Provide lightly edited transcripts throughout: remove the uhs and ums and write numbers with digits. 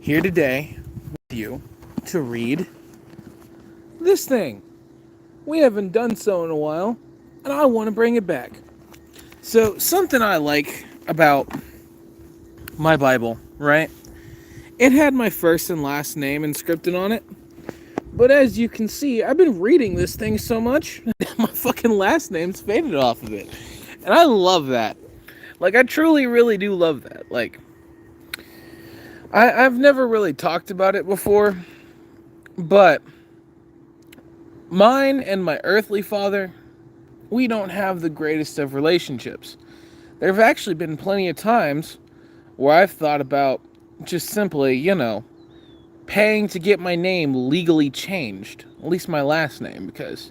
here today with you to read this thing. We haven't done so in a while, and I want to bring it back. So, something I like about my Bible, right? It had my first and last name inscripted on it. But as you can see, I've been reading this thing so much, my fucking last name's faded off of it. And I love that. Like, I truly, really do love that. Like, I've never really talked about it before, but mine and my earthly father, we don't have the greatest of relationships. There have actually been plenty of times where I've thought about just simply, paying to get my name legally changed, at least my last name, because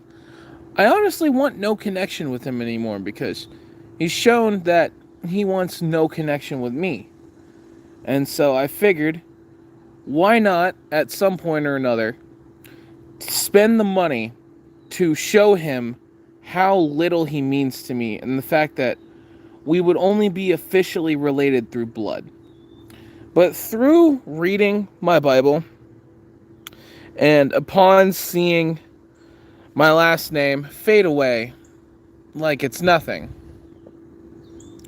I honestly want no connection with him anymore, because he's shown that he wants no connection with me. And so I figured, why not, at some point or another, spend the money to show him how little he means to me, and the fact that we would only be officially related through blood. But through reading my Bible, and upon seeing my last name fade away like it's nothing.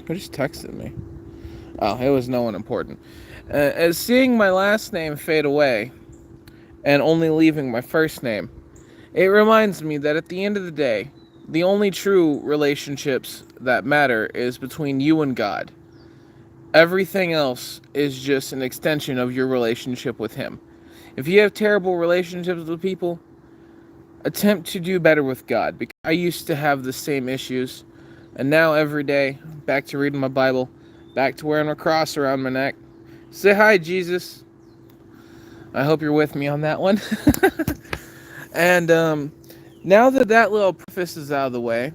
Who just texted me? Oh, it was no one important. As seeing my last name fade away and only leaving my first name, it reminds me that at the end of the day, the only true relationships that matter is between you and God. Everything else is just an extension of your relationship with Him. If you have terrible relationships with people, attempt to do better with God. Because I used to have the same issues, and now every day, back to reading my Bible, back to wearing a cross around my neck. Say hi, Jesus. I hope you're with me on that one. And now that that little preface is out of the way,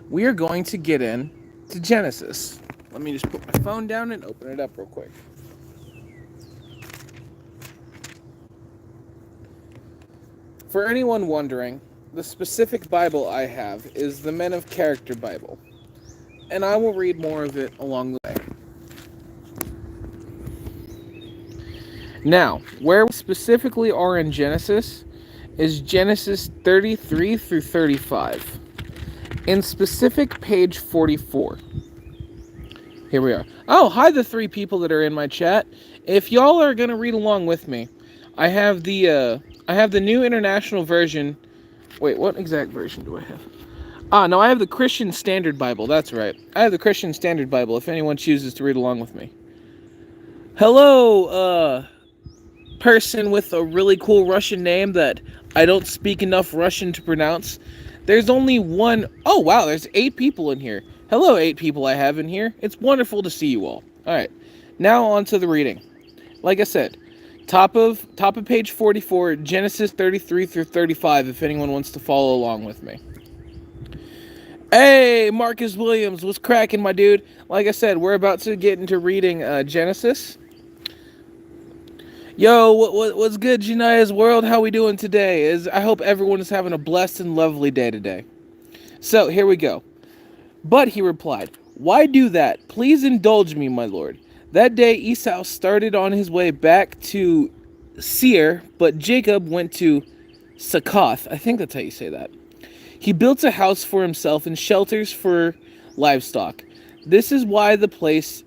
we are going to get in to Genesis. Let me just put my phone down and open it up real quick. For anyone wondering, the specific Bible I have is the Men of Character Bible, and I will read more of it along the way. Now, where we specifically are in Genesis is Genesis 33 through 35. In specific, page 44. Here we are. Oh, hi the three people that are in my chat. If y'all are going to read along with me, I have the New International Version. Wait, what exact version do I have? No, I have the Christian Standard Bible. That's right. I have the Christian Standard Bible if anyone chooses to read along with me. Hello, person with a really cool Russian name that I don't speak enough Russian to pronounce. There's only one. Oh, wow, there's 8 people in here. Hello, 8 people I have in here. It's wonderful to see you all. All right, now on to the reading. Like I said, top of page 44, Genesis 33 through 35, if anyone wants to follow along with me. Hey, Marcus Williams, what's cracking, my dude? Like I said, we're about to get into reading Genesis. Yo, what's good, Jania's world? How we doing today? I hope everyone is having a blessed and lovely day today. So, here we go. But he replied, "Why do that? Please indulge me, my lord." That day Esau started on his way back to Seir, but Jacob went to Succoth. I think that's how you say that. He built a house for himself and shelters for livestock. This is why the place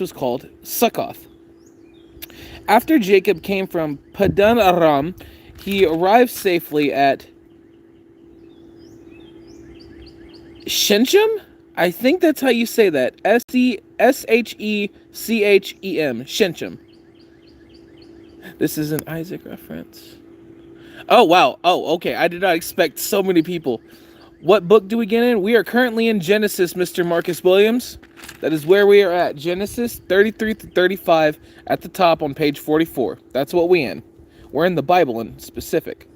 was called Succoth. After Jacob came from Padan Aram, he arrived safely at Shechem? I think that's how you say that. Shechem. Shechem. This is an Isaac reference. Oh, wow. Oh, okay. I did not expect so many people. What book do we get in? We are currently in Genesis, Mr. Marcus Williams. That is where we are at. Genesis 33 to 35 at the top on page 44. That's what we in. We're in the Bible in specific.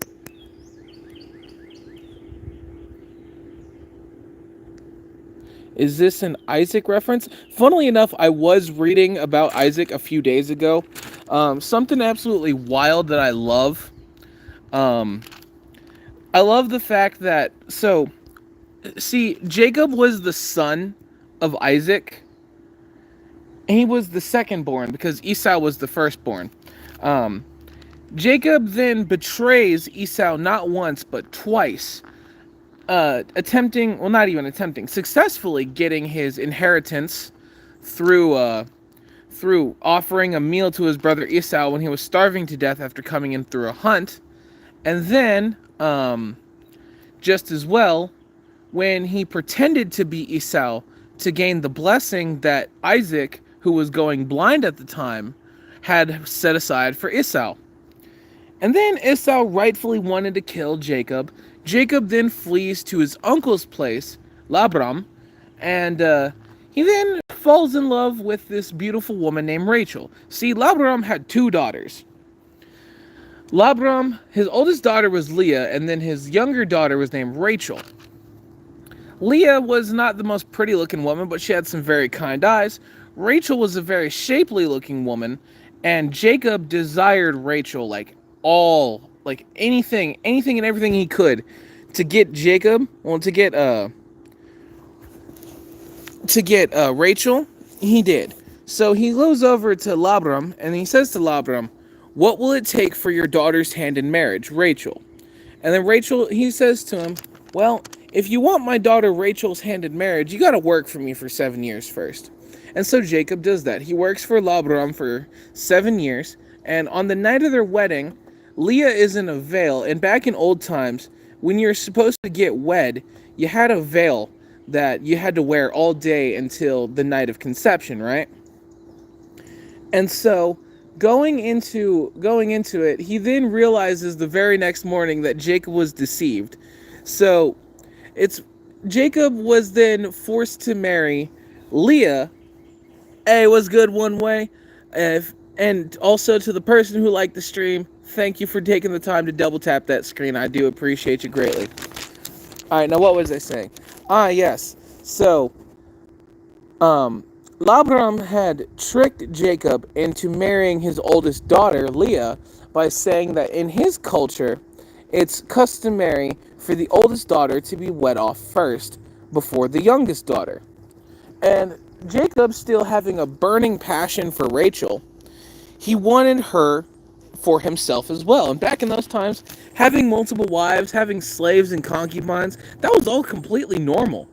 Is this an Isaac reference? Funnily enough, I was reading about Isaac a few days ago. Something absolutely wild that I love. I love the fact that, see, Jacob was the son of Isaac, He was the second born because Esau was the firstborn. Um, Jacob then betrays Esau not once but twice, attempting, well, not even attempting, successfully getting his inheritance through through offering a meal to his brother Esau when he was starving to death after coming in through a hunt, and then just as well when he pretended to be Esau to gain the blessing that Isaac, who was going blind at the time, had set aside for Esau. And then Esau rightfully wanted to kill Jacob. Jacob then flees to his uncle's place, Labram, and he then falls in love with this beautiful woman named Rachel. See, Labram had two daughters. Labram, his oldest daughter was Leah, and then his younger daughter was named Rachel. Leah was not the most pretty looking woman, but she had some very kind eyes. Rachel was a very shapely looking woman, and Jacob desired Rachel like anything and everything he could to get Jacob, well, to get Rachel. He did. So he goes over to Labram and he says to Labram, "What will it take for your daughter's hand in marriage, Rachel?" And then he says to him, "Well, if you want my daughter Rachel's hand in marriage, you got to work for me for 7 years first." And so Jacob does that. He works for Labram for 7 years, and on the night of their wedding, Leah is in a veil. And back in old times, when you're supposed to get wed, you had a veil that you had to wear all day until the night of conception, right? And so going into it, he then realizes the very next morning that Jacob was deceived. So Jacob was then forced to marry Leah. Hey, what's good, one way? And also to the person who liked the stream, thank you for taking the time to double tap that screen. I do appreciate you greatly. Alright, now what was I saying? Yes. So, Labram had tricked Jacob into marrying his oldest daughter, Leah, by saying that in his culture, it's customary for the oldest daughter to be wed off first, before the youngest daughter. And Jacob, still having a burning passion for Rachel, he wanted her for himself as well. And back in those times, having multiple wives, having slaves and concubines, that was all completely normal.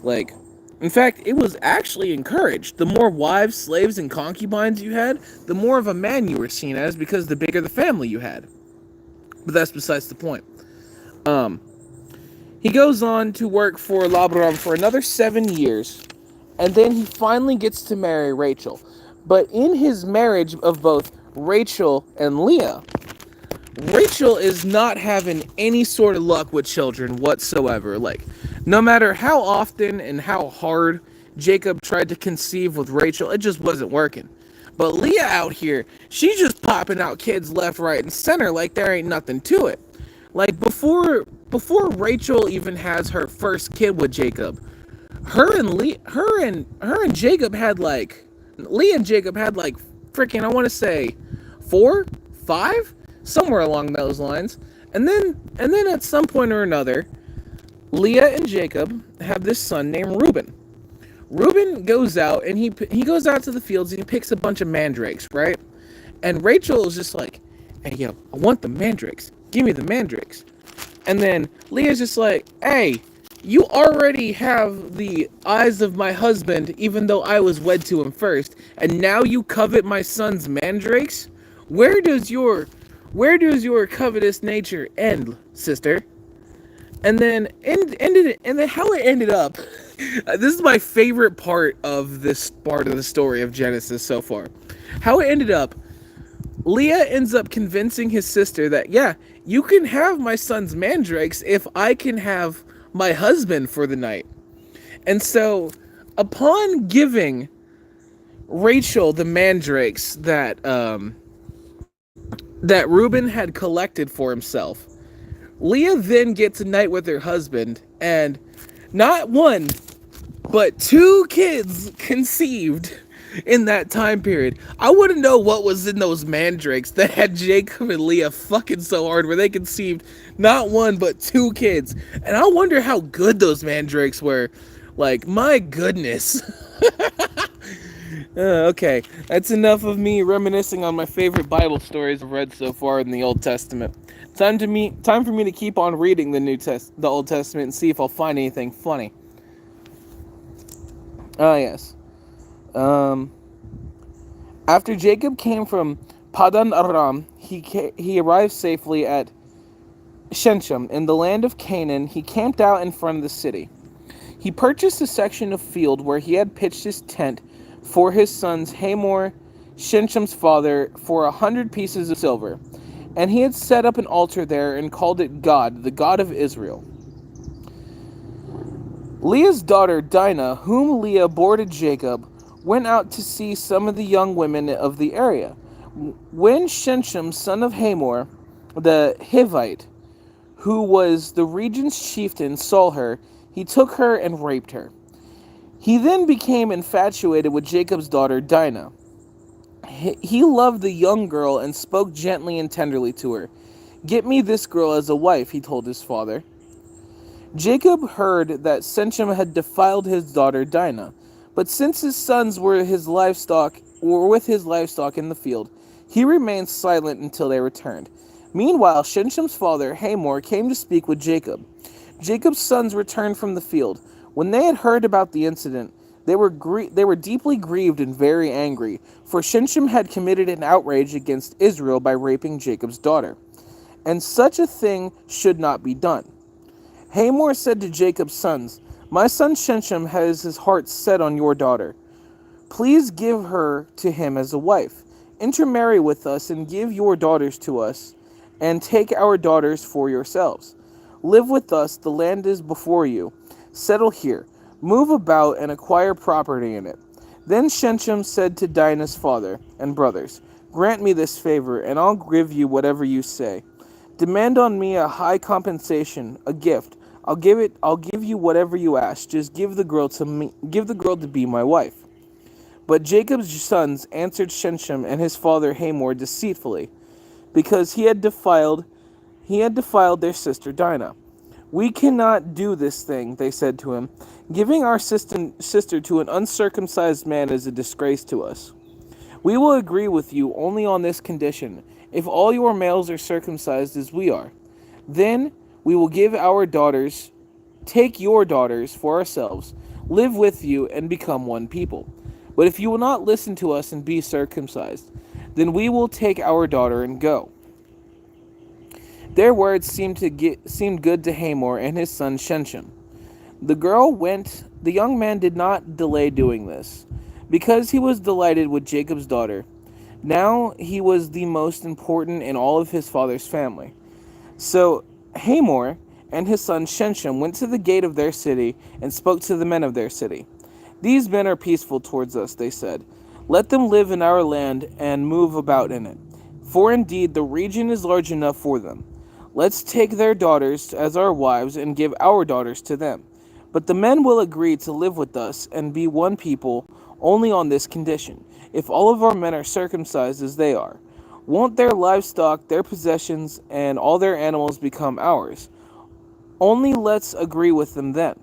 Like, in fact, it was actually encouraged. The more wives, slaves, and concubines you had, the more of a man you were seen as, because the bigger the family you had. But that's besides the point. He goes on to work for Labram for another 7 years, and then he finally gets to marry Rachel. But in his marriage of both Rachel and Leah, Rachel is not having any sort of luck with children whatsoever. Like, no matter how often and how hard Jacob tried to conceive with Rachel, it just wasn't working. But Leah out here, she's just popping out kids left, right, and center like there ain't nothing to it. Like, before Rachel even has her first kid with Jacob, her and Jacob had like, Leah and Jacob had like freaking, I want to say 4, 5, somewhere along those lines. And then at some point or another, Leah and Jacob have this son named Reuben. Reuben goes out and he goes out to the fields and he picks a bunch of mandrakes, right? And Rachel is just like, "Hey, yo, I want the mandrakes. Give me the mandrakes." And then Leah's just like, "Hey, you already have the eyes of my husband, even though I was wed to him first, and now you covet my son's mandrakes? Where does your covetous nature end, sister?" And then how it ended up. This is my favorite part of this part of the story of Genesis so far. How it ended up. Leah ends up convincing his sister that, yeah, you can have my son's mandrakes if I can have my husband for the night. And so, upon giving Rachel the mandrakes that Reuben had collected for himself, Leah then gets a night with her husband, and not one, but 2 kids conceived in that time period. I want to know what was in those mandrakes that had Jacob and Leah fucking so hard where they conceived not 1 but 2 kids. And I wonder how good those mandrakes were. Like, my goodness. Okay, that's enough of me reminiscing on my favorite Bible stories I've read so far in the Old Testament. Time for me to keep on reading the Old Testament and see if I'll find anything funny. Ah, yes. Um, After Jacob came from Padan Aram, he arrived safely at Shechem in the land of Canaan. He camped out in front of the city. He purchased a section of field where he had pitched his tent for his sons Hamor, Shechem's father, for 100 pieces of silver, and he had set up an altar there and called it God, the God of Israel. Leah's daughter Dinah, whom Leah bore to Jacob, went out to see some of the young women of the area. When Shechem, son of Hamor, the Hivite, who was the region's chieftain, saw her, he took her and raped her. He then became infatuated with Jacob's daughter Dinah. He loved the young girl and spoke gently and tenderly to her. "Get me this girl as a wife," he told his father. Jacob heard that Shechem had defiled his daughter Dinah, but since his sons were with his livestock in the field, he remained silent until they returned. Meanwhile, Shechem's father Hamor came to speak with Jacob. Jacob's sons returned from the field. When they had heard about the incident, they were deeply grieved and very angry, for Shechem had committed an outrage against Israel by raping Jacob's daughter, and such a thing should not be done. Hamor said to Jacob's sons, "My son Shechem has his heart set on your daughter. Please give her to him as a wife. Intermarry with us and give your daughters to us, and take our daughters for yourselves. Live with us, the land is before you. Settle here, move about, and acquire property in it." Then Shechem said to Dinah's father and brothers, "Grant me this favor, and I'll give you whatever you say. Demand on me a high compensation, a gift. I'll give you whatever you ask. Just give the girl to be my wife." But Jacob's sons answered Shechem and his father Hamor deceitfully, because he had defiled their sister Dinah. "We cannot do this thing," they said to him. "Giving our sister to an uncircumcised man is a disgrace to us. We will agree with you only on this condition: if all your males are circumcised as we are, then we will take your daughters for ourselves, live with you, and become one people. But if you will not listen to us and be circumcised, then we will take our daughter and go." Their words seemed good to Hamor and his son Shechem. The young man did not delay doing this, because he was delighted with Jacob's daughter. Now he was the most important in all of his father's family. So Hamor and his son Shechem went to the gate of their city and spoke to the men of their city. "These men are peaceful towards us," they said. "Let them live in our land and move about in it, for indeed the region is large enough for them. Let's take their daughters as our wives and give our daughters to them. But the men will agree to live with us and be one people only on this condition: if all of our men are circumcised as they are. Won't their livestock, their possessions, and all their animals become ours? Only let's agree with them then,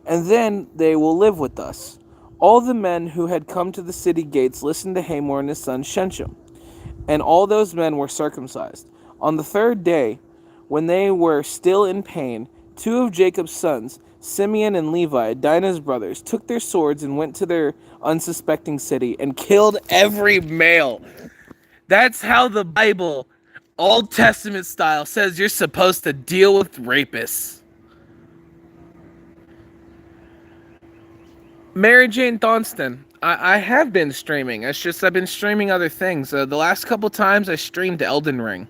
and then they will live with us." All the men who had come to the city gates listened to Hamor and his son Shechem, and all those men were circumcised. On the third day, when they were still in pain, two of Jacob's sons, Simeon and Levi, Dinah's brothers, took their swords and went to their unsuspecting city and killed every male. That's how the Bible, Old Testament style, says you're supposed to deal with rapists. Mary Jane Thonston. I have been streaming. It's just I've been streaming other things. The last couple times I streamed Elden Ring.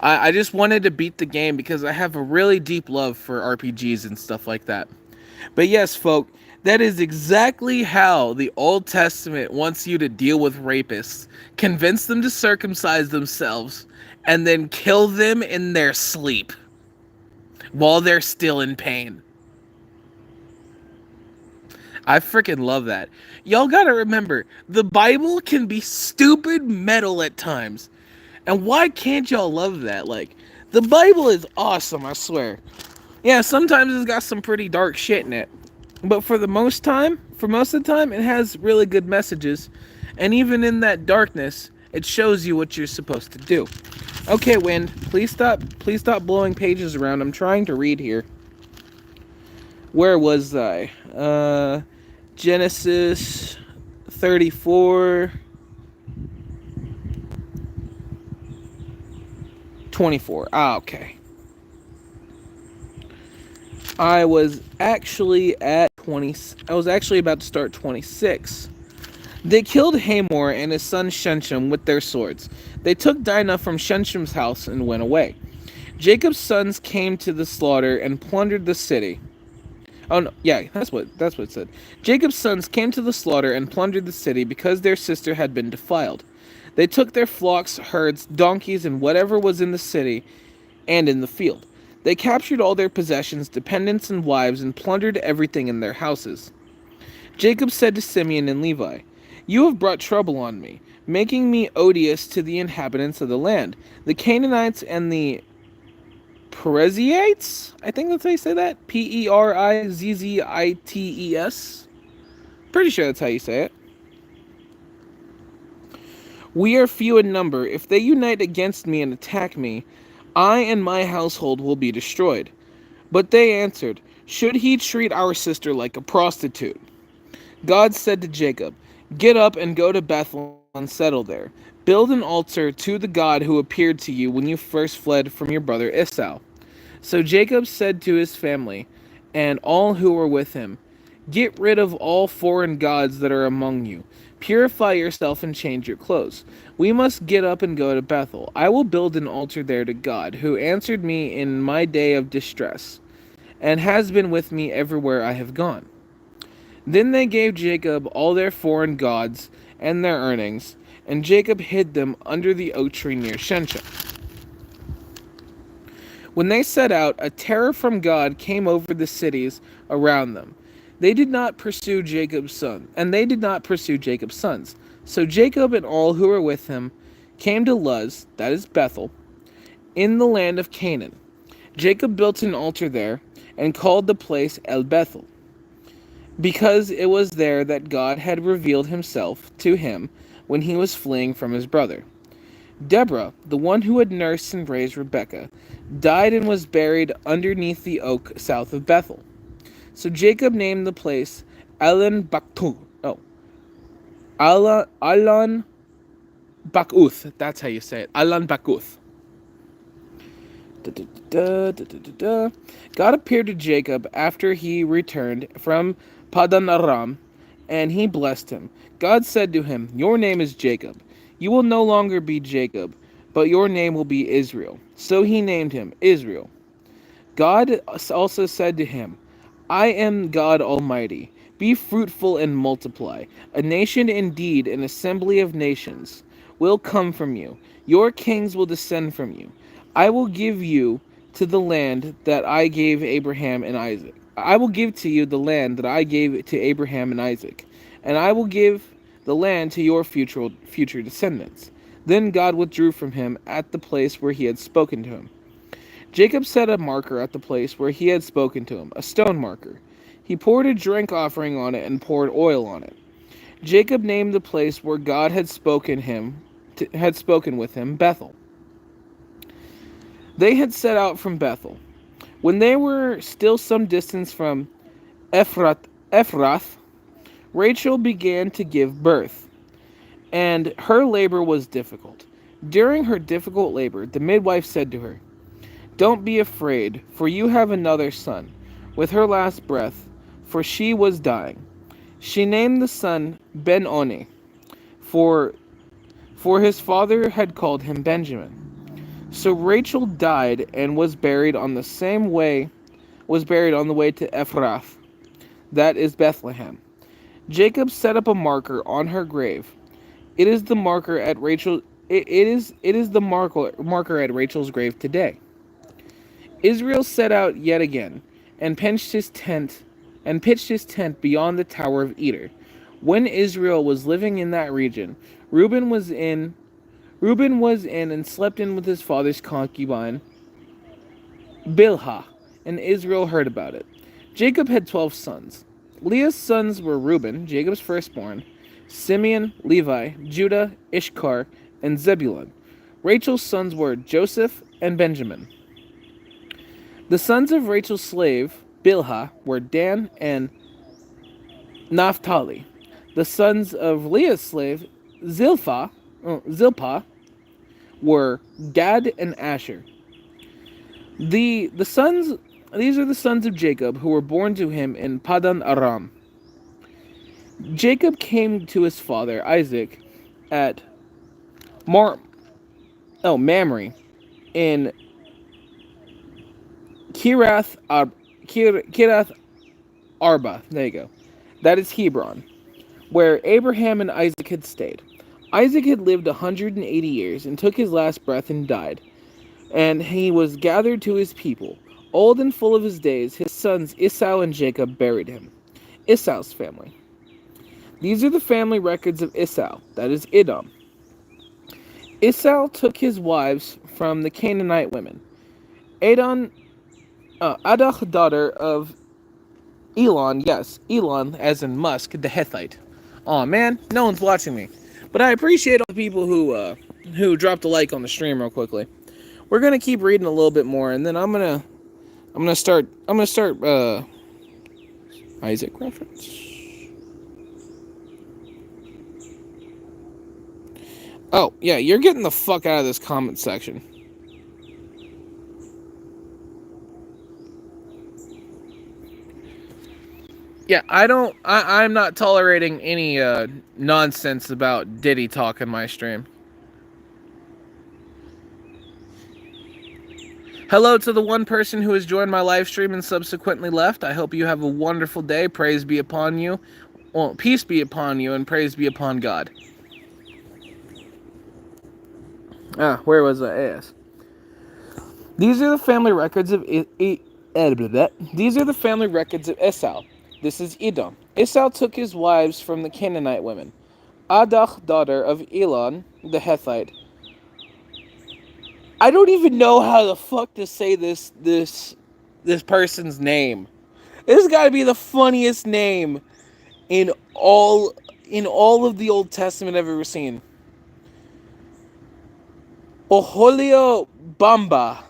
I just wanted to beat the game because I have a really deep love for RPGs and stuff like that. But yes, folk, that is exactly how the Old Testament wants you to deal with rapists. Convince them to circumcise themselves and then kill them in their sleep while they're still in pain. I freaking love that. Y'all gotta remember, the Bible can be stupid metal at times. And why can't y'all love that? Like, the Bible is awesome, I swear. Yeah, sometimes it's got some pretty dark shit in it. But for most of the time, it has really good messages, and even in that darkness, it shows you what you're supposed to do. Okay, Wind, please stop blowing pages around. I'm trying to read here. Where was I? Genesis 34 24. Ah, okay. I was actually at 20. I was actually about to start 26. They killed Hamor and his son Shechem with their swords. They took Dinah from Shechem's house and went away. Jacob's sons came to the slaughter and plundered the city. Oh no, yeah, that's what it said. Jacob's sons came to the slaughter and plundered the city because their sister had been defiled. They took their flocks, herds, donkeys, and whatever was in the city and in the field. They captured all their possessions, dependents, and wives, and plundered everything in their houses. Jacob said to Simeon and Levi, "You have brought trouble on me, making me odious to the inhabitants of the land, the Canaanites and the Perizzites? I think that's how you say that. Perizzites. Pretty sure that's how you say it. We are few in number. If they unite against me and attack me, I and my household will be destroyed." But they answered, "Should he treat our sister like a prostitute?" God said to Jacob, "Get up and go to Bethel and settle there. Build an altar to the God who appeared to you when you first fled from your brother Esau." So Jacob said to his family and all who were with him, "Get rid of all foreign gods that are among you. Purify yourself and change your clothes. We must get up and go to Bethel. I will build an altar there to God, who answered me in my day of distress, and has been with me everywhere I have gone." Then they gave Jacob all their foreign gods and their earnings, and Jacob hid them under the oak tree near Shechem. When they set out, a terror from God came over the cities around them. They did not pursue Jacob's son, and they did not pursue Jacob's sons. So Jacob and all who were with him came to Luz, that is Bethel, in the land of Canaan. Jacob built an altar there and called the place El Bethel, because it was there that God had revealed himself to him when he was fleeing from his brother. Deborah, the one who had nursed and raised Rebekah, died and was buried underneath the oak south of Bethel. So Jacob named the place Alon Bakuth. Oh, Alon Bakuth. That's how you say it. Alon Bakuth. God appeared to Jacob after he returned from Padan Aram, and he blessed him. God said to him, "Your name is Jacob. You will no longer be Jacob, but your name will be Israel." So he named him Israel. God also said to him, "I am God Almighty. Be fruitful and multiply. A nation, indeed, an assembly of nations, will come from you. Your kings will descend from you. I will give you to the land that I gave Abraham and Isaac. I will give to you the land that I gave to Abraham and Isaac, and I will give the land to your future descendants." Then God withdrew from him at the place where he had spoken to him. Jacob set a marker at the place where he had spoken to him, a stone marker. He poured a drink offering on it and poured oil on it. Jacob named the place where God had spoken with him Bethel. They had set out from Bethel. When they were still some distance from Ephrath, Rachel began to give birth, and her labor was difficult. During her difficult labor, the midwife said to her, "Don't be afraid, for you have another son." With her last breath, for she was dying, she named the son Ben-Oni, for his father had called him Benjamin. So Rachel died and was buried on the way to Ephrath, that is Bethlehem. Jacob set up a marker on her grave. It is the marker at Rachel. It is the marker at Rachel's grave today. Israel set out yet again, and pitched his tent beyond the Tower of Eder. When Israel was living in that region, Reuben was in and slept in with his father's concubine Bilhah, and Israel heard about it. Jacob had 12 sons. Leah's sons were Reuben, Jacob's firstborn, Simeon, Levi, Judah, Ishkar, and Zebulun. Rachel's sons were Joseph and Benjamin. The sons of Rachel's slave, Bilhah, were Dan and Naphtali. The sons of Leah's slave, Zilpah, were Gad and Asher. These are the sons of Jacob who were born to him in Padan Aram. Jacob came to his father Isaac at Mamre in Kirath Arba. There you go. That is Hebron, where Abraham and Isaac had stayed. Isaac had lived 180 years and took his last breath and died. And he was gathered to his people. Old and full of his days, his sons Esau and Jacob buried him. Esau's family. These are the family records of Esau, that is Edom. Esau took his wives from the Canaanite women. Adah, daughter of Elon, yes, Elon as in Musk, the Hethite. Aw man, no one's watching me. But I appreciate all the people who dropped a like on the stream real quickly. We're gonna keep reading a little bit more, and then I'm gonna start Isaac reference. Oh, yeah, you're getting the fuck out of this comment section. Yeah, I'm not tolerating any nonsense about Diddy talk in my stream. Hello to the one person who has joined my live stream and subsequently left. I hope you have a wonderful day. Praise be upon you. Well, peace be upon you and praise be upon God. Where was I? Yes. These are the family records of These are the family records of Esau. This is Edom. Esau took his wives from the Canaanite women. Adah, daughter of Elon, the Hethite. I don't even know how the fuck to say this person's name. This has got to be the funniest name in all of the Old Testament I've ever seen. Oholio Bamba.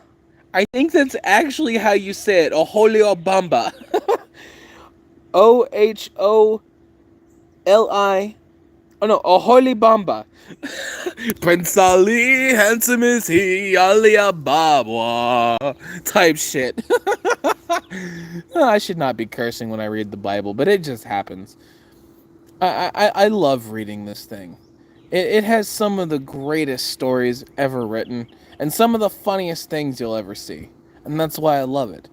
I think that's actually how you say it. Oholio Bamba. Oholi. Oh no, Oholi Bamba. Prince Ali, handsome is he, Alibaba. Type shit. I should not be cursing when I read the Bible, but it just happens. I love reading this thing. It has some of the greatest stories ever written, and some of the funniest things you'll ever see. And that's why I love it.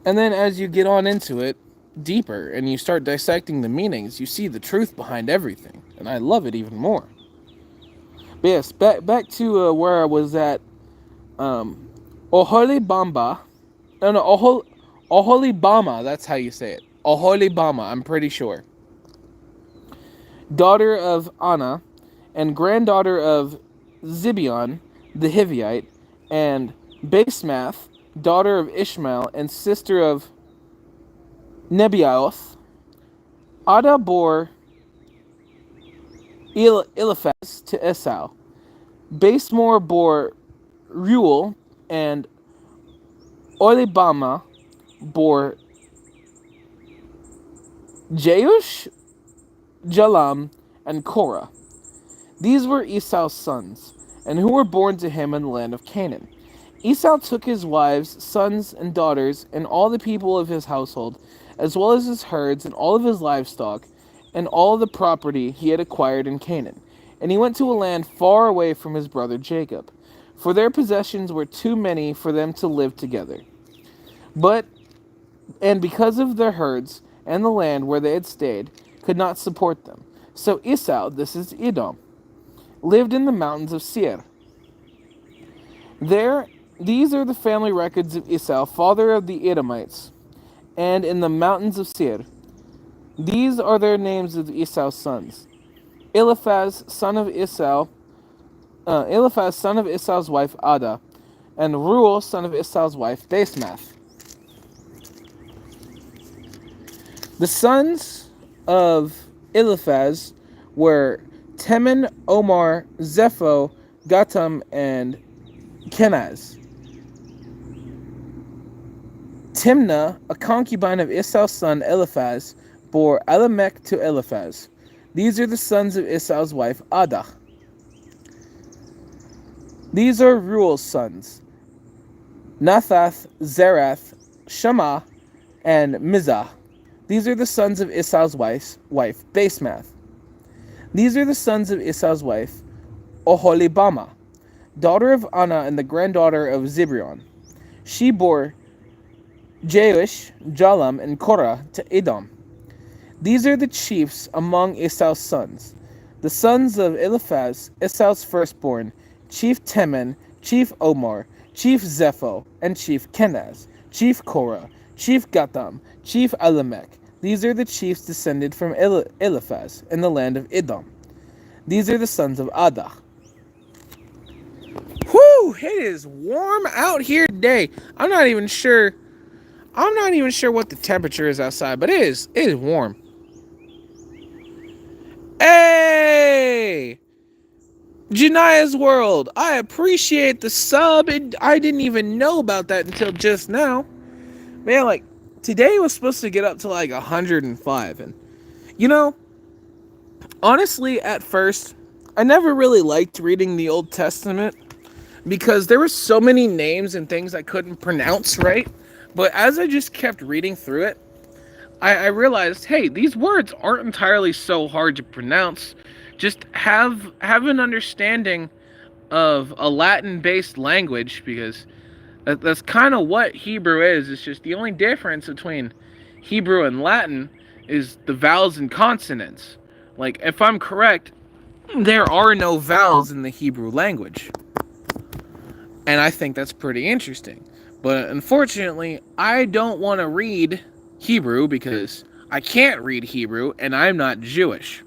And then as you get on into it deeper, and you start dissecting the meanings, you see the truth behind everything. And I love it even more. But yes, back to where I was at. Oholibama. No, Oholibama, that's how you say it. Oholibama, I'm pretty sure. Daughter of Anna, and granddaughter of Zibeon, the Hivite, and Basemath, daughter of Ishmael, and sister of Nebaioth. Ada bore Eliphaz to Esau. Basemore bore Reuel, and Oholibama bore Jeush, Jalam, and Korah. These were Esau's sons, and who were born to him in the land of Canaan. Esau took his wives, sons, and daughters, and all the people of his household, as well as his herds and all of his livestock, and all the property he had acquired in Canaan. And he went to a land far away from his brother Jacob, for their possessions were too many for them to live together. And because of their herds and the land where they had stayed, could not support them. So Esau, this is Edom, lived in the mountains of Seir. These are the family records of Esau, father of the Edomites, and in the mountains of Seir. These are their names of Esau's sons. Eliphaz, son of Esau's wife Ada, and Reuel, son of Esau's wife Basemath. The sons of Eliphaz were Teman, Omar, Zepho, Gatam, and Kenaz. Timnah, a concubine of Esau's son Eliphaz, bore Elimelech to Eliphaz. These are the sons of Esau's wife Adah. These are Reuel's sons, Nathath, Zerath, Shema, and Mizah. These are the sons of Esau's wife Basemath. These are the sons of Esau's wife, Oholibamah, daughter of Anna and the granddaughter of Zibrion. She bore Jeush, Jalam, and Korah to Edom. These are the chiefs among Esau's sons. The sons of Eliphaz, Esau's firstborn, Chief Teman, Chief Omar, Chief Zepho, and Chief Kenaz, Chief Korah, Chief Gatam, Chief Elimelech. These are the chiefs descended from Eliphaz in the land of Edom. These are the sons of Adah. Whew, it is warm out here today. I'm not even sure what the temperature is outside, but it is warm. Hey! Jania's World, I appreciate the sub. I didn't even know about that until just now. Man, like, today was supposed to get up to like 105. And, you know, honestly, at first, I never really liked reading the Old Testament because there were so many names and things I couldn't pronounce right. But as I just kept reading through it, I realized, hey, these words aren't entirely so hard to pronounce. Just have an understanding of a Latin-based language, because that's kind of what Hebrew is. It's just the only difference between Hebrew and Latin is the vowels and consonants. Like, if I'm correct, there are no vowels in the Hebrew language. And I think that's pretty interesting. But unfortunately, I don't want to read Hebrew because I can't read Hebrew and I'm not Jewish.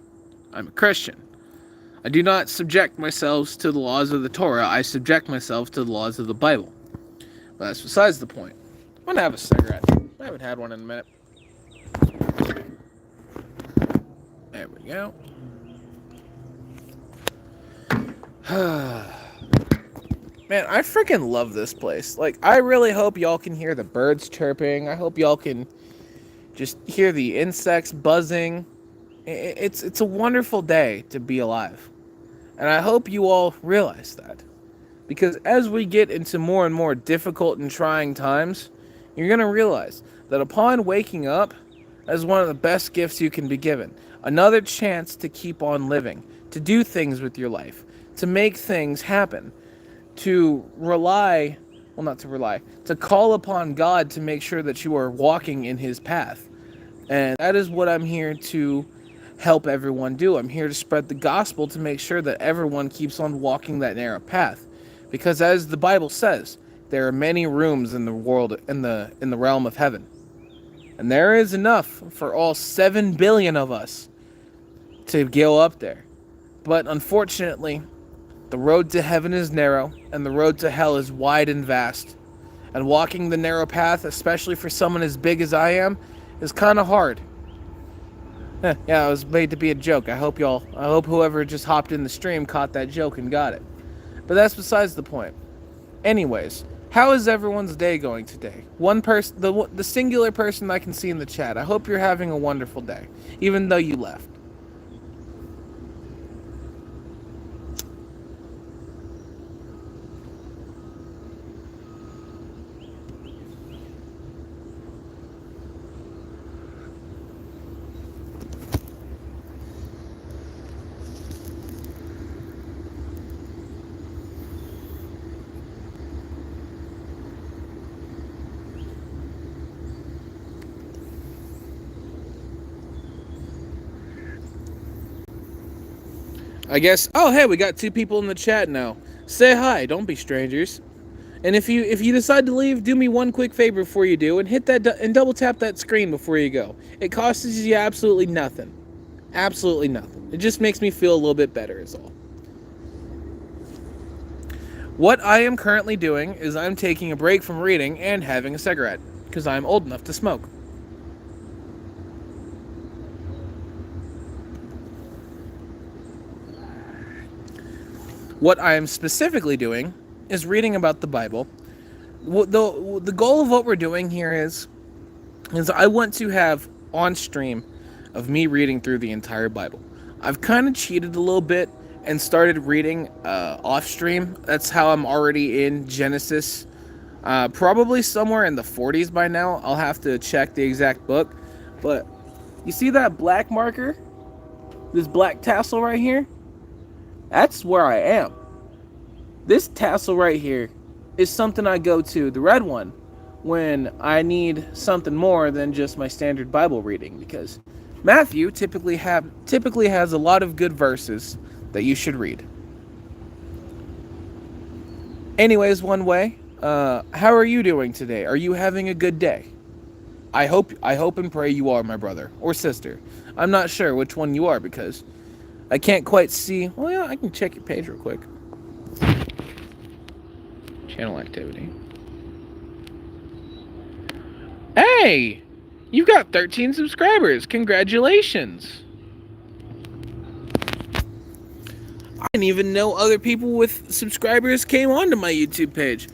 I'm a Christian. I do not subject myself to the laws of the Torah. I subject myself to the laws of the Bible. But that's besides the point. I'm going to have a cigarette. I haven't had one in a minute. There we go. Man, I freaking love this place. Like, I really hope y'all can hear the birds chirping. I hope y'all can just hear the insects buzzing. It's a wonderful day to be alive. And I hope you all realize that. Because as we get into more and more difficult and trying times, you're going to realize that upon waking up, that is one of the best gifts you can be given. Another chance to keep on living, to do things with your life, to make things happen, to call upon God to make sure that you are walking in His path. And that is what I'm here to help everyone do. I'm here to spread the gospel to make sure that everyone keeps on walking that narrow path. Because as the Bible says, there are many rooms in the world, in the realm of heaven. And there is enough for all 7 billion of us to go up there. But unfortunately, the road to heaven is narrow, and the road to hell is wide and vast. And walking the narrow path, especially for someone as big as I am, is kind of hard. Yeah, it was made to be a joke. I hope whoever just hopped in the stream caught that joke and got it. But that's besides the point. Anyways, how is everyone's day going today? One person, the singular person I can see in the chat. I hope you're having a wonderful day, even though you left. I guess. Oh, hey, we got 2 people in the chat now. Say hi. Don't be strangers. And if you decide to leave, do me one quick favor before you do, and hit that and double tap that screen before you go. It costs you absolutely nothing. Absolutely nothing. It just makes me feel a little bit better, is all. What I am currently doing is I'm taking a break from reading and having a cigarette, because I'm old enough to smoke. What I am specifically doing is reading about the Bible. The goal of what we're doing here is I want to have on stream of me reading through the entire Bible. I've kind of cheated a little bit and started reading off stream. That's how I'm already in Genesis. Probably somewhere in the 40s by now. I'll have to check the exact book. But you see that black marker? This black tassel right here? That's where I am. This tassel right here is something I go to, the red one, when I need something more than just my standard Bible reading, because Matthew typically has a lot of good verses that you should read. Anyways, one way, how are you doing today? Are you having a good day? I hope and pray you are, my brother or sister. I'm not sure which one you are because I can't quite see. Well, yeah, I can check your page real quick. Channel activity. Hey! You've got 13 subscribers. Congratulations. I didn't even know other people with subscribers came onto my YouTube page.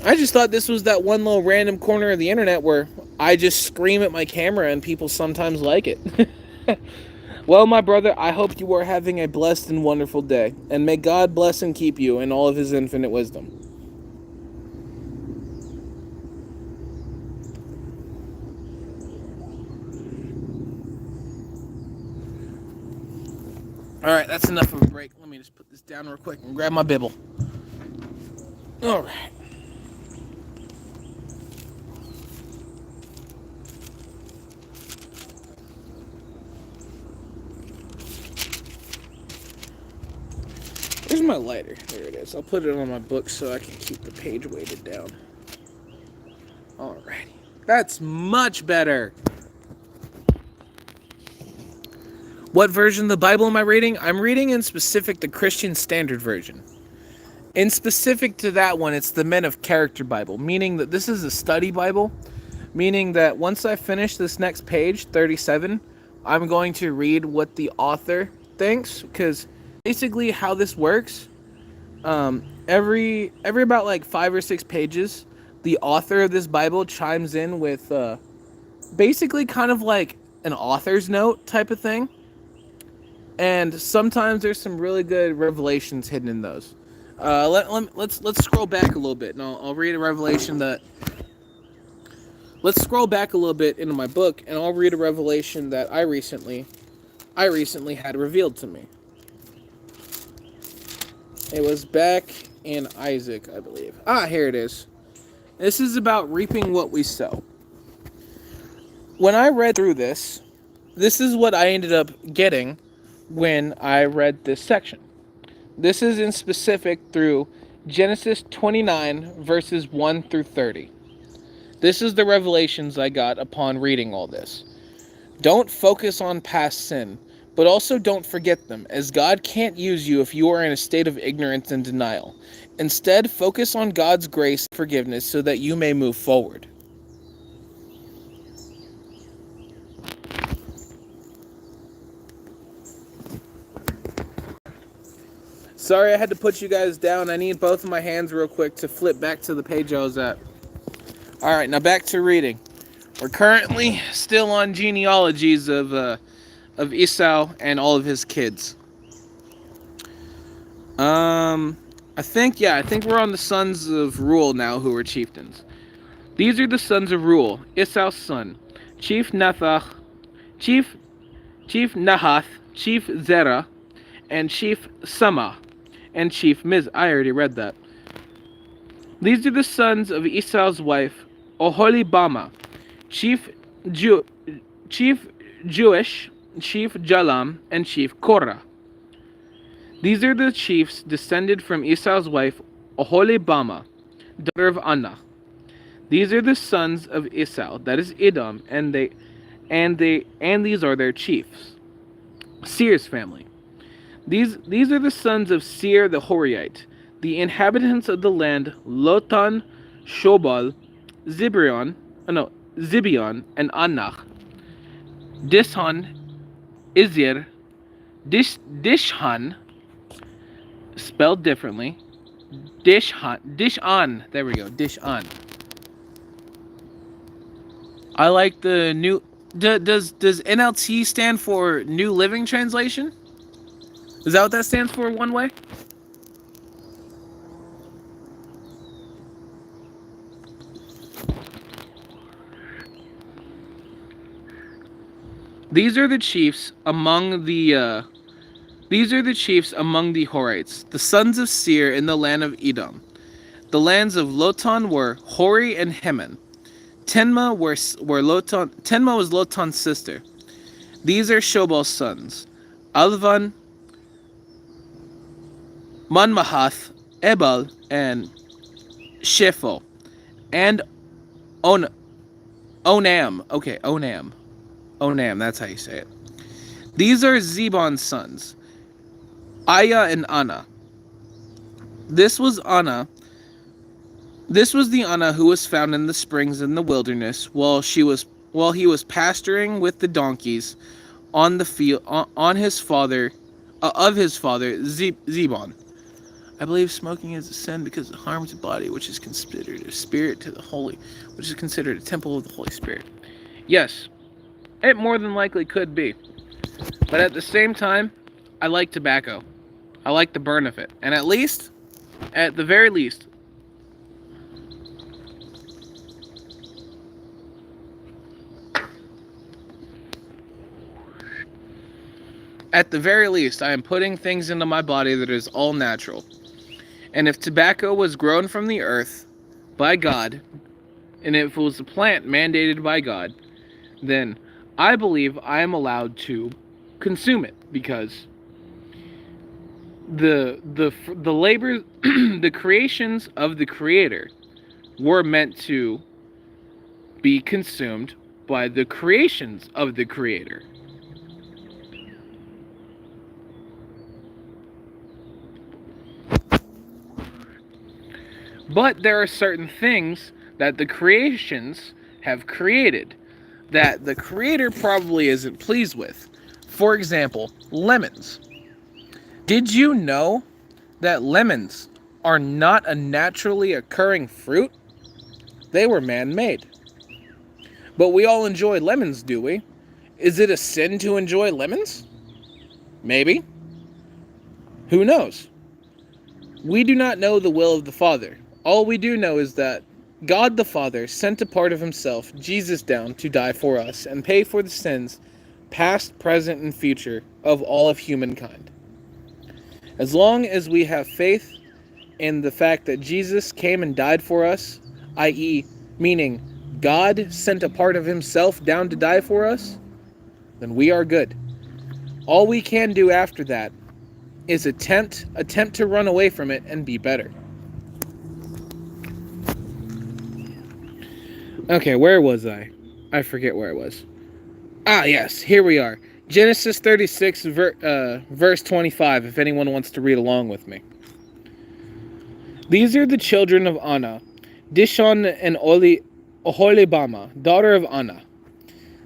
I just thought this was that one little random corner of the internet where I just scream at my camera and people sometimes like it. Well, my brother, I hope you are having a blessed and wonderful day, and may God bless and keep you in all of his infinite wisdom. Alright, that's enough of a break. Let me just put this down real quick and grab my Bible. Alright. Where's my lighter? There it is. I'll put it on my book so I can keep the page weighted down. Alrighty. That's much better. What version of the Bible am I reading? I'm reading in specific the Christian Standard Version. In specific to that one, it's the Men of Character Bible, meaning that this is a study Bible, meaning that once I finish this next page, 37, I'm going to read what the author thinks, because basically how this works, every about like 5 or 6 pages, the author of this Bible chimes in with basically kind of like an author's note type of thing. And sometimes there's some really good revelations hidden in those. Let's scroll back a little bit, and I'll read a revelation that. Let's scroll back a little bit into my book, and I'll read a revelation that I recently had revealed to me. It was back in Isaac, I believe. Here it is. This is about reaping what we sow. When I read through this is what I ended up getting when I read this section. This is in specific through Genesis 29, verses 1 through 30. This is the revelations I got upon reading all this. Don't focus on past sin, but also don't forget them, as God can't use you if you are in a state of ignorance and denial. Instead, focus on God's grace and forgiveness so that you may move forward. Sorry I had to put you guys down. I need both of my hands real quick to flip back to the page I was at. Alright, now back to reading. We're currently still on genealogies of Esau and all of his kids. I think we're on the sons of Reuel now, who are chieftains. These are the sons of Reuel, Esau's son, Chief Nahath, Chief Zerah, and Chief Samah, and Chief Miz. I already read that. These are the sons of Esau's wife, Oholibamah, Chief Jewish, Chief Jalam, and Chief Korah. These are the chiefs descended from Esau's wife, Oholibamah, daughter of Anah. These are the sons of Esau, that is Edom, and these are their chiefs. Seir's family. These are the sons of Seir the Horiite, the inhabitants of the land Lotan, Shobal, Zibeon, and Anach, Dishon, Izir, Dishan, spelled differently. Dish on. There we go. Dish on. I like the new. Does NLT stand for New Living Translation? Is that what that stands for? One way. These are the chiefs among the. These are the chiefs among the Horites, the sons of Seir in the land of Edom. The lands of Lotan were Hori and Heman. Tenma was Lotan's sister. These are Shobal's sons: Alvan, Manmahath, Ebal, and Shepho, and Onam. Okay, Onam. Onam, that's how you say it. These are Zebon's sons: Aya and Anna. This was Anna. This was the Anna who was found in the springs in the wilderness while he was pasturing with the donkeys on the field on his father of his father Zebon. I believe smoking is a sin because it harms the body, which is considered a spirit to the holy, which is considered a temple of the Holy Spirit. Yes, it more than likely could be. But at the same time, I like tobacco. I like the burn of it. And at the very least, I am putting things into my body that is all natural. And if tobacco was grown from the earth by God, and if it was a plant mandated by God, then I believe I am allowed to consume it because the labor, the creations of the Creator were meant to be consumed by the creations of the Creator. But there are certain things that the creations have created that the Creator probably isn't pleased with. For example, lemons. Did you know that lemons are not a naturally occurring fruit? They were man-made. But we all enjoy lemons, do we? Is it a sin to enjoy lemons? Maybe. Who knows? We do not know the will of the Father. All we do know is that God the Father sent a part of himself, Jesus, down to die for us and pay for the sins, past, present, and future, of all of humankind. As long as we have faith in the fact that Jesus came and died for us, i.e., meaning God sent a part of himself down to die for us, then we are good. All we can do after that is attempt to run away from it and be better. Okay, where was I? I forget where I was. Ah, yes, here we are. Genesis 36, verse 25, if anyone wants to read along with me. These are the children of Anna, Dishon and Oholibama, daughter of Anna.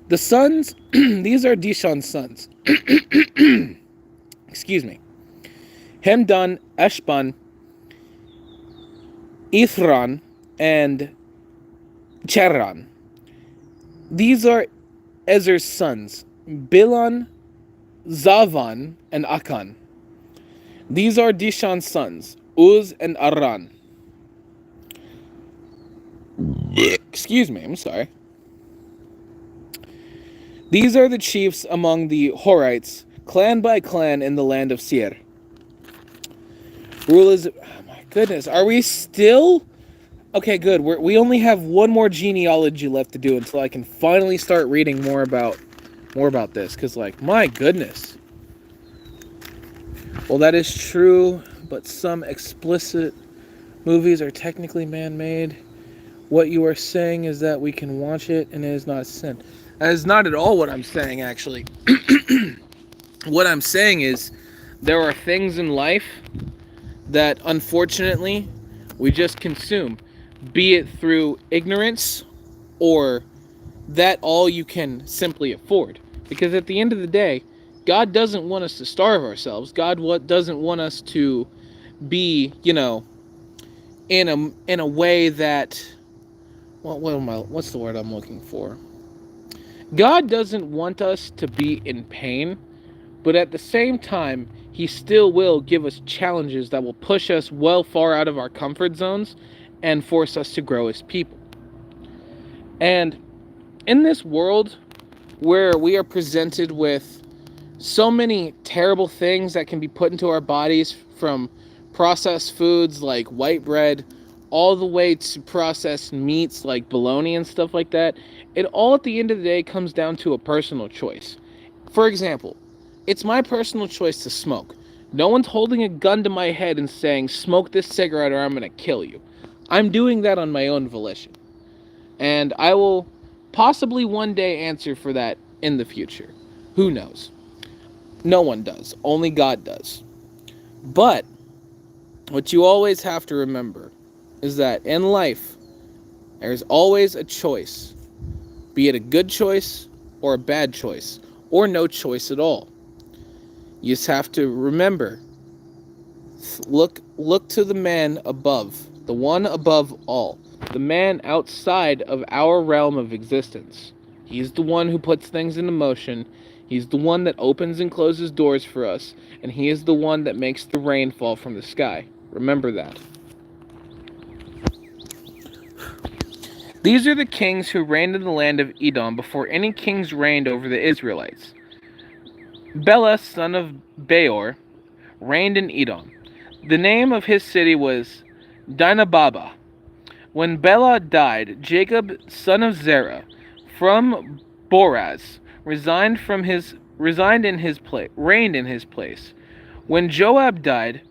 The sons, these are Dishon's sons. Excuse me. Hemdan, Eshban, Ithran, and Cheran. These are Ezer's sons, Bilan, Zavan, and Akan. These are Dishon's sons, Uz and Aran. Excuse me, I'm sorry. These are the chiefs among the Horites, clan by clan in the land of Seir. Rulers. Oh my goodness, are we still? Okay, good. We only have one more genealogy left to do until I can finally start reading more about this. Because, like, my goodness. Well, that is true, but some explicit movies are technically man-made. What you are saying is that we can watch it and it is not a sin. That is not at all what I'm saying, actually. What I'm saying is there are things in life that, unfortunately, we just consume. Be it through ignorance or that all you can simply afford. Because at the end of the day, God doesn't want us to starve ourselves. God doesn't want us to be, in a way that, what's the word I'm looking for? God doesn't want us to be in pain, but at the same time, he still will give us challenges that will push us well far out of our comfort zones and force us to grow as people. And in this world where we are presented with so many terrible things that can be put into our bodies, from processed foods like white bread all the way to processed meats like bologna and stuff like that, it all at the end of the day comes down to a personal choice. For example, it's my personal choice to smoke. No one's holding a gun to my head and saying, smoke this cigarette or I'm going to kill you. I'm doing that on my own volition. And I will possibly one day answer for that in the future. Who knows? No one does. Only God does. But what you always have to remember is that in life, there's always a choice. Be it a good choice or a bad choice, or no choice at all. You just have to remember, look to the man above, the one above all, the man outside of our realm of existence. He's the one who puts things into motion. He's the one that opens and closes doors for us, and he is the one that makes the rain fall from the sky. Remember that. These are the kings who reigned in the land of Edom before any kings reigned over the Israelites. Bela, son of Beor, reigned in Edom. The name of his city was Dinababa. When Bela died, Jacob, son of Zerah, from Boraz, reigned in his place. When Joab died,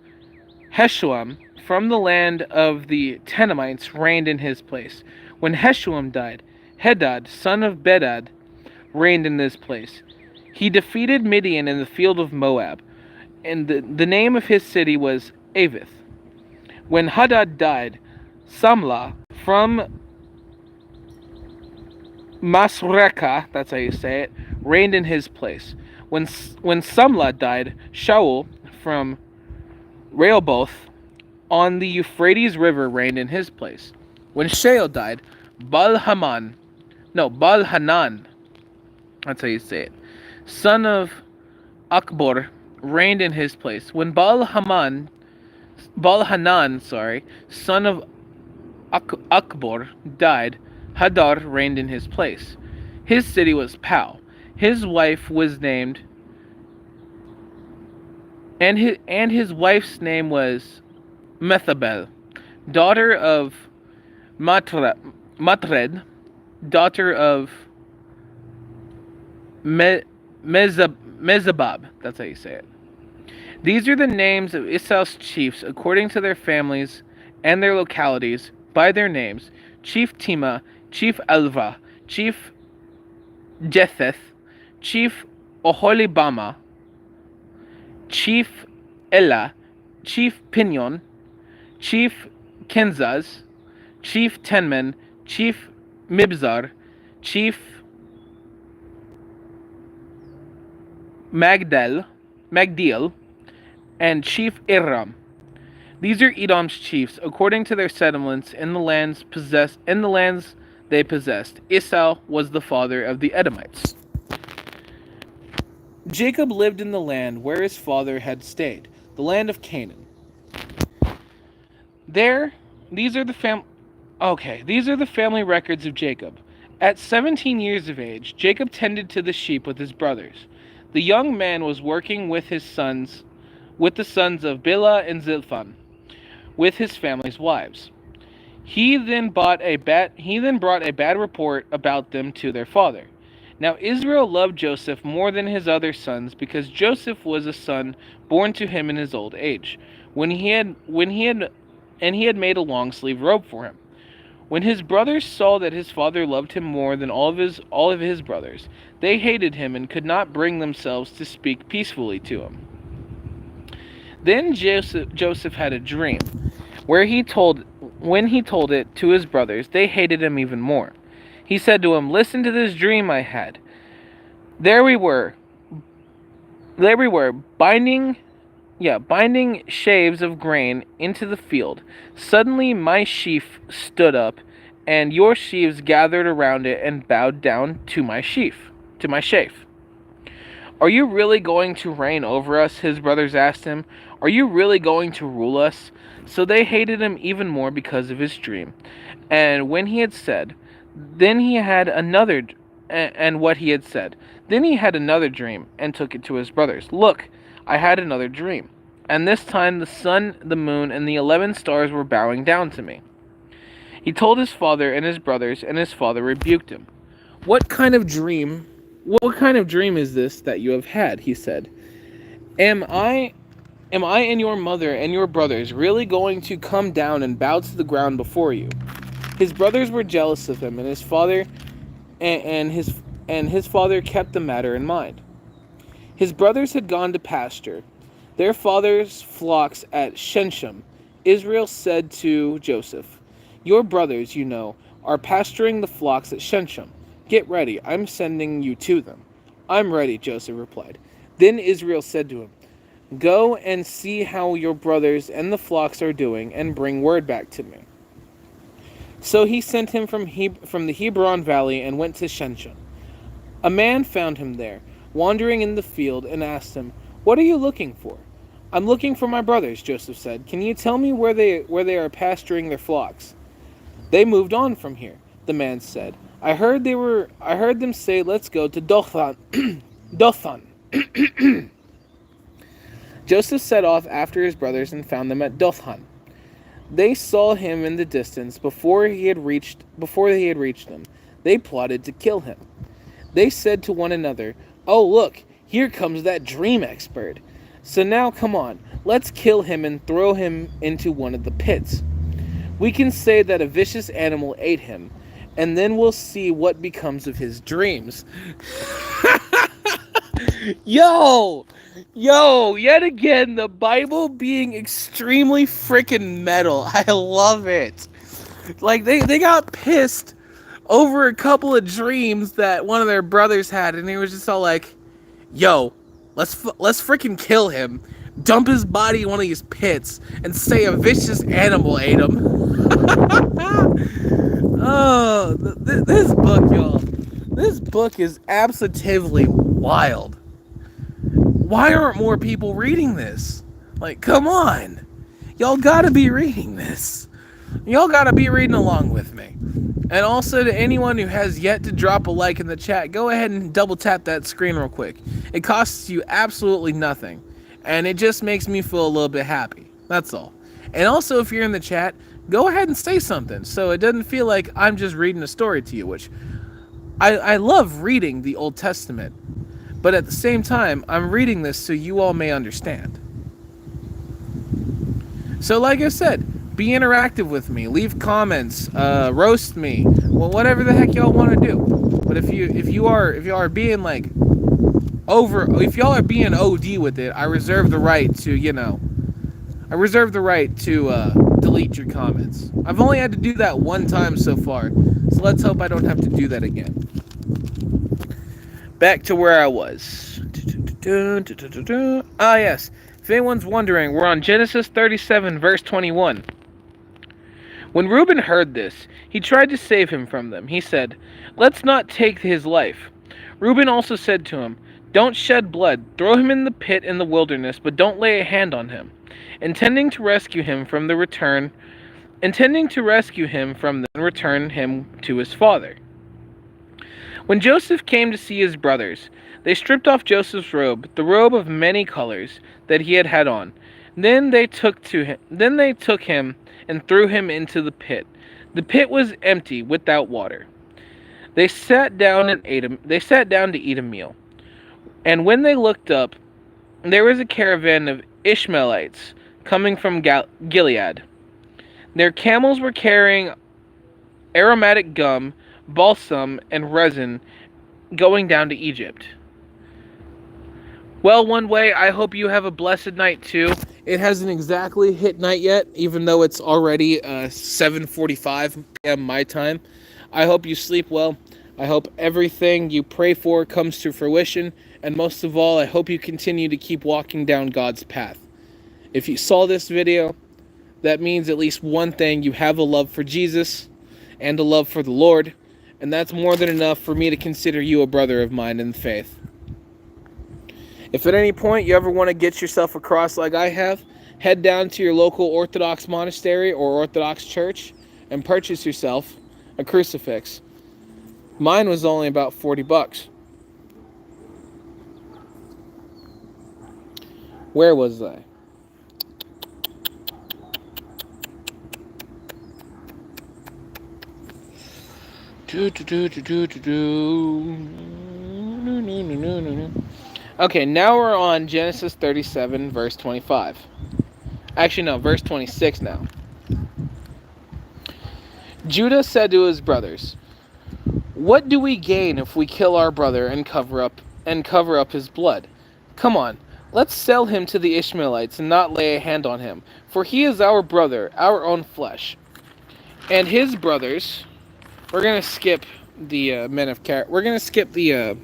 Heshlam, from the land of the Tenemites, reigned in his place. When Heshlam died, Hadad, son of Bedad, reigned in his place. He defeated Midian in the field of Moab, and the name of his city was Avith. When Hadad died, Samlah from Masrekah, that's how you say it, reigned in his place. When Samlah died, Shaul from Rehoboth on the Euphrates River reigned in his place. When Shaul died, Baal-Hanan, that's how you say it, son of Akbor, reigned in his place. When Baal-Hanan, son of Akbor, died, Hadar reigned in his place. His city was Pau. His wife was named, and his wife's name was Methabel, daughter of Matred, daughter of Mezabab. That's how you say it. These are the names of Esau's chiefs according to their families and their localities by their names: Chief Tima, Chief Alva, Chief Jetheth, Chief Oholibama, Chief Ella, Chief Pinion, Chief Kenzaz, Chief Tenman, Chief Mibzar, Chief Magdiel, and Chief Iram. These are Edom's chiefs according to their settlements in the lands they possessed. Esau was the father of the Edomites. Jacob lived in the land where his father had stayed, the land of Canaan. These are the family records of Jacob. At 17 years of age, Jacob tended to the sheep with his brothers. The young man was working with the sons of Bilhah and Zilphan, with his family's wives. He then brought a bad report about them to their father. Now Israel loved Joseph more than his other sons, because Joseph was a son born to him in his old age, when he had made a long sleeve robe for him. When his brothers saw that his father loved him more than all of his brothers, they hated him and could not bring themselves to speak peacefully to him. Then Joseph had a dream, when he told it to his brothers, they hated him even more. He said to him, "Listen to this dream I had. There we were, binding binding sheaves of grain into the field. Suddenly my sheaf stood up, and your sheaves gathered around it and bowed down to my sheaf. Are you really going to reign over us? His brothers asked him. Are you really going to rule us? So they hated him even more because of his dream. And when he had said, then he had another, and what he had said. Then he had another dream and took it to his brothers. Look, I had another dream. And this time the sun, the moon, and the 11 stars were bowing down to me. He told his father and his brothers, and his father rebuked him. What kind of dream? What kind of dream is this that you have had? He said. Am I and your mother and your brothers really going to come down and bow to the ground before you? His brothers were jealous of him, and his father and his father kept the matter in mind. His brothers had gone to pasture their father's flocks at Shechem. Israel said to Joseph, your brothers, you know, are pasturing the flocks at Shechem. Get ready, I'm sending you to them. I'm ready, Joseph replied. Then Israel said to him, go and see how your brothers and the flocks are doing, and bring word back to me. So he sent him from the Hebron valley and went to Shechem. A man found him there, wandering in the field, and asked him, what are you looking for? I'm looking for my brothers, Joseph said. Can you tell me where they are pasturing their flocks? They moved on from here, the man said. I heard them say, let's go to Dothan. Dothan. Joseph set off after his brothers and found them at Dothan. They saw him in the distance before they had reached them. They plotted to kill him. They said to one another, oh look, here comes that dream expert. So now come on, let's kill him and throw him into one of the pits. We can say that a vicious animal ate him, and then we'll see what becomes of his dreams. Yo, yet again, the Bible being extremely freaking metal. I love it. Like, they got pissed over a couple of dreams that one of their brothers had, and he was just all like, yo, let's freaking kill him, dump his body in one of these pits, and say a vicious animal ate him. Oh, this book, y'all. This book is absolutely wild. Why aren't more people reading this? Like, come on. Y'all gotta be reading this. Y'all gotta be reading along with me. And also to anyone who has yet to drop a like in the chat, go ahead and double tap that screen real quick. It costs you absolutely nothing. And it just makes me feel a little bit happy. That's all. And also, if you're in the chat, go ahead and say something so it doesn't feel like I'm just reading a story to you, which I love reading the Old Testament. But at the same time, I'm reading this so you all may understand. So like I said, be interactive with me. Leave comments, roast me, well, whatever the heck y'all want to do. But if y'all are being like if y'all are being OD with it, I reserve the right to delete your comments. I've only had to do that one time so far, so let's hope I don't have to do that again. Back to where I was. Ah, yes. If anyone's wondering, we're on Genesis 37, verse 21. When Reuben heard this, he tried to save him from them. He said, let's not take his life. Reuben also said to him, don't shed blood. Throw him in the pit in the wilderness, but don't lay a hand on him. Intending to rescue him and return him to his father. When Joseph came to see his brothers, they stripped off Joseph's robe, the robe of many colors that he had on. Then they took him and threw him into the pit. The pit was empty, without water. They sat down to eat a meal. And when they looked up, there was a caravan of Ishmaelites coming from Gilead. Their camels were carrying aromatic gum, balsam, and resin going down to Egypt. Well, one way, I hope you have a blessed night too. It hasn't exactly hit night yet, even though it's already 7:45 p.m. my time. I hope you sleep well. I hope everything you pray for comes to fruition. And most of all, I hope you continue to keep walking down God's path. If you saw this video, that means at least one thing: you have a love for Jesus and a love for the Lord, and that's more than enough for me to consider you a brother of mine in the faith. If at any point you ever want to get yourself a cross like I have, head down to your local Orthodox monastery or Orthodox church and purchase yourself a crucifix. Mine was only about $40. Where was I? Okay, now we're on Genesis 37, verse 25. Actually, no, verse 26 now. Judah said to his brothers, "What do we gain if we kill our brother and cover up his blood? Come on, let's sell him to the Ishmaelites and not lay a hand on him, for he is our brother, our own flesh." And his brothers, we're gonna skip the men of character. We're gonna skip the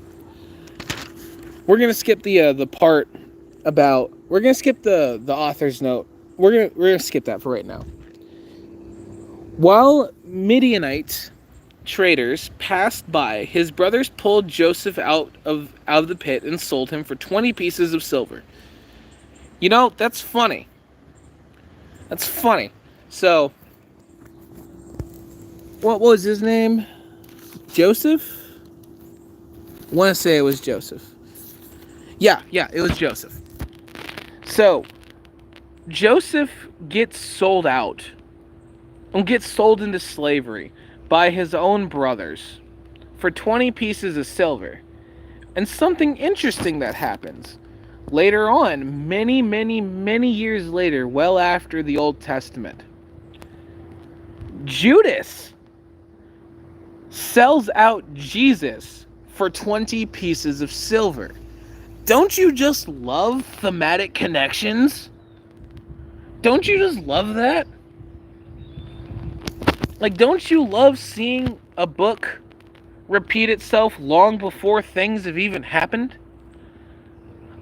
part about. We're gonna skip the author's note. We're gonna skip that for right now. While Midianite traders passed by, his brothers pulled Joseph out of the pit and sold him for 20 pieces of silver. You know, that's funny. That's funny. So, what was his name? Joseph? I want to say it was Joseph. Yeah, it was Joseph. So, Joseph gets sold out and gets sold into slavery by his own brothers for 20 pieces of silver. And something interesting that happens later on, many, many, many years later, well after the Old Testament, Judas sells out Jesus for 20 pieces of silver. Don't you just love thematic connections? Don't you just love that? Like, don't you love seeing a book repeat itself long before things have even happened?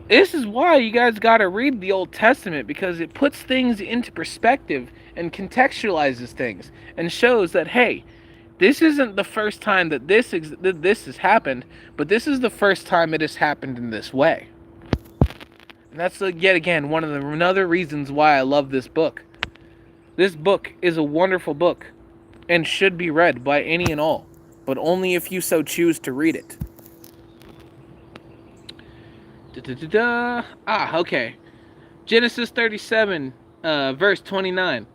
This is why you guys gotta read the Old Testament, because it puts things into perspective and contextualizes things and shows that, hey, this isn't the first time that this has happened, but this is the first time it has happened in this way. And that's, yet again, one of the another reasons why I love this book. This book is a wonderful book and should be read by any and all, but only if you so choose to read it. Okay. Genesis 37, verse 29.